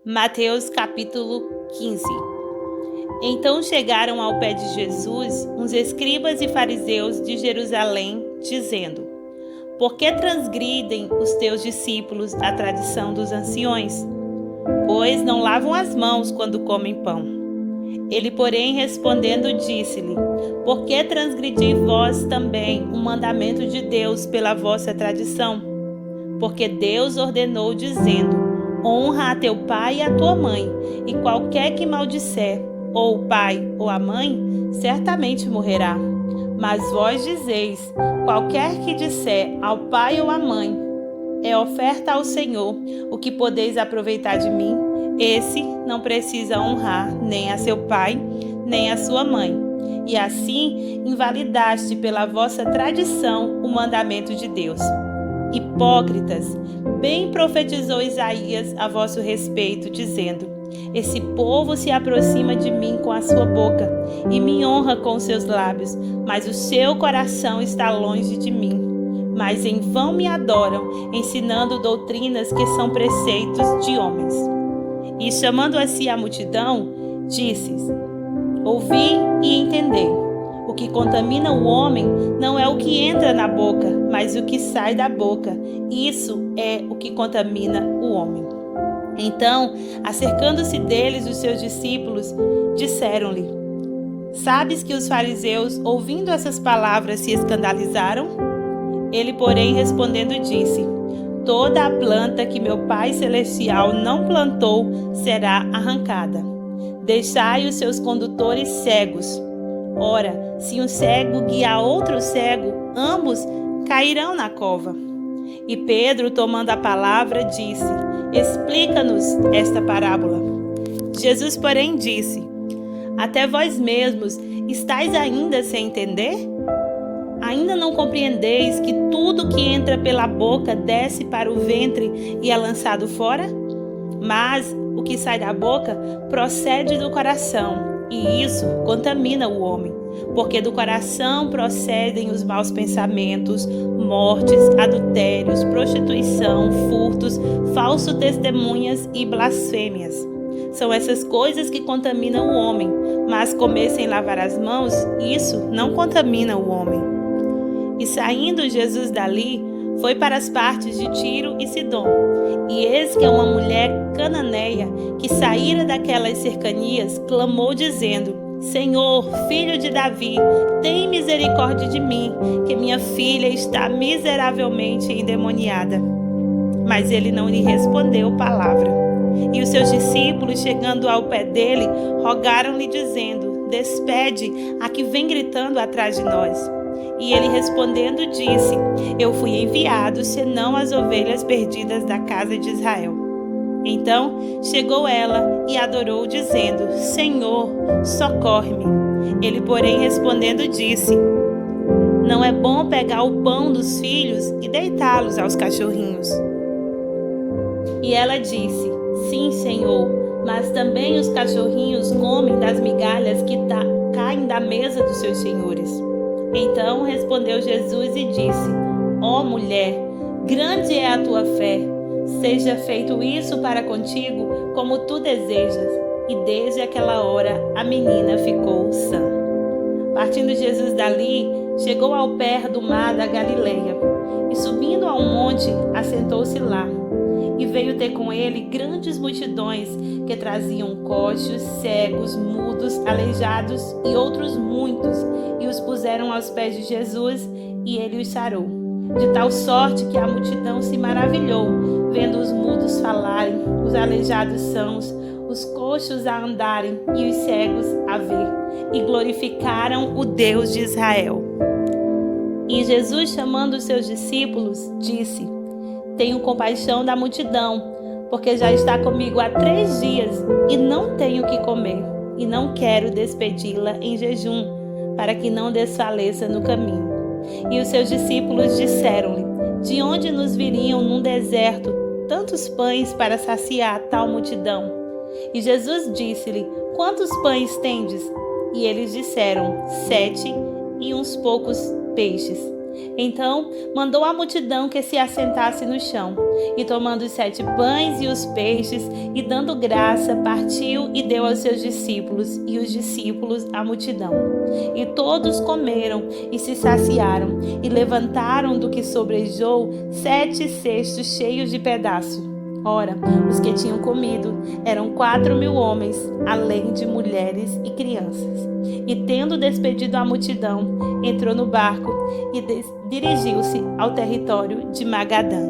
Mateus capítulo 15. Então chegaram ao pé de Jesus uns escribas e fariseus de Jerusalém, dizendo: Por que transgridem os teus discípulos a tradição dos anciões? Pois não lavam as mãos quando comem pão. Ele, porém, respondendo, disse-lhe: Por que transgredi vós também o mandamento de Deus pela vossa tradição? Porque Deus ordenou, dizendo: Honra a teu pai e a tua mãe, e qualquer que maldisser, ou o pai ou a mãe, certamente morrerá. Mas vós dizeis: qualquer que disser ao pai ou à mãe, é oferta ao Senhor, o que podeis aproveitar de mim, esse não precisa honrar nem a seu pai, nem a sua mãe. E assim invalidaste pela vossa tradição o mandamento de Deus. Hipócritas, bem profetizou Isaías a vosso respeito, dizendo: Esse povo se aproxima de mim com a sua boca e me honra com os seus lábios, mas o seu coração está longe de mim. Mas em vão me adoram, ensinando doutrinas que são preceitos de homens. E chamando a si a multidão, disse: Ouvi e entendei. O que contamina o homem não é o que entra na boca, mas o que sai da boca. Isso é o que contamina o homem. Então, acercando-se deles os seus discípulos, disseram-lhe: Sabes que os fariseus, ouvindo essas palavras, se escandalizaram? Ele, porém, respondendo, disse: Toda a planta que meu Pai Celestial não plantou será arrancada. Deixai os seus condutores cegos. Ora, se um cego guiar outro cego, ambos cairão na cova. E Pedro, tomando a palavra, disse: Explica-nos esta parábola. Jesus, porém, disse: Até vós mesmos estáis ainda sem entender? Ainda não compreendeis que tudo que entra pela boca desce para o ventre e é lançado fora? Mas o que sai da boca procede do coração, e isso contamina o homem, porque do coração procedem os maus pensamentos, mortes, adultérios, prostituição, furtos, falsos testemunhas e blasfêmias. São essas coisas que contaminam o homem, mas comer sem lavar as mãos, isso não contamina o homem. E saindo Jesus dali, foi para as partes de Tiro e Sidom. E eis que uma mulher cananeia, que saíra daquelas cercanias, clamou dizendo: Senhor, filho de Davi, tem misericórdia de mim, que minha filha está miseravelmente endemoniada. Mas ele não lhe respondeu palavra. E os seus discípulos, chegando ao pé dele, rogaram-lhe dizendo: Despede a que vem gritando atrás de nós. E ele respondendo disse: Eu fui enviado senão as ovelhas perdidas da casa de Israel. Então chegou ela e adorou, dizendo: Senhor, socorre-me. Ele, porém, respondendo disse: Não é bom pegar o pão dos filhos e deitá-los aos cachorrinhos. E ela disse: Sim, Senhor, mas também os cachorrinhos comem das migalhas que caem da mesa dos seus senhores. Então respondeu Jesus e disse: Ó mulher, grande é a tua fé, seja feito isso para contigo como tu desejas. E desde aquela hora a menina ficou sã. Partindo Jesus dali, chegou ao pé do mar da Galileia, e subindo a um monte, assentou-se lá. E veio ter com ele grandes multidões que traziam coxos, cegos, mudos, aleijados e outros muitos, e os puseram aos pés de Jesus, e ele os sarou. De tal sorte que a multidão se maravilhou, vendo os mudos falarem, os aleijados sãos, os coxos a andarem e os cegos a ver, e glorificaram o Deus de Israel. E Jesus, chamando os seus discípulos, disse: Tenho compaixão da multidão, porque já está comigo há 3 dias e não tenho o que comer, e não quero despedi-la em jejum, para que não desfaleça no caminho. E os seus discípulos disseram-lhe: De onde nos viriam num deserto tantos pães para saciar tal multidão? E Jesus disse-lhe: Quantos pães tendes? E eles disseram: 7 e uns poucos peixes. Então mandou a multidão que se assentasse no chão, e tomando os 7 pães e os peixes, e dando graça, partiu e deu aos seus discípulos, e os discípulos à multidão. E todos comeram e se saciaram, e levantaram do que sobrejou 7 cestos cheios de pedaços. Ora, os que tinham comido eram 4.000 homens, além de mulheres e crianças. E tendo despedido a multidão, entrou no barco e dirigiu-se ao território de Magadã.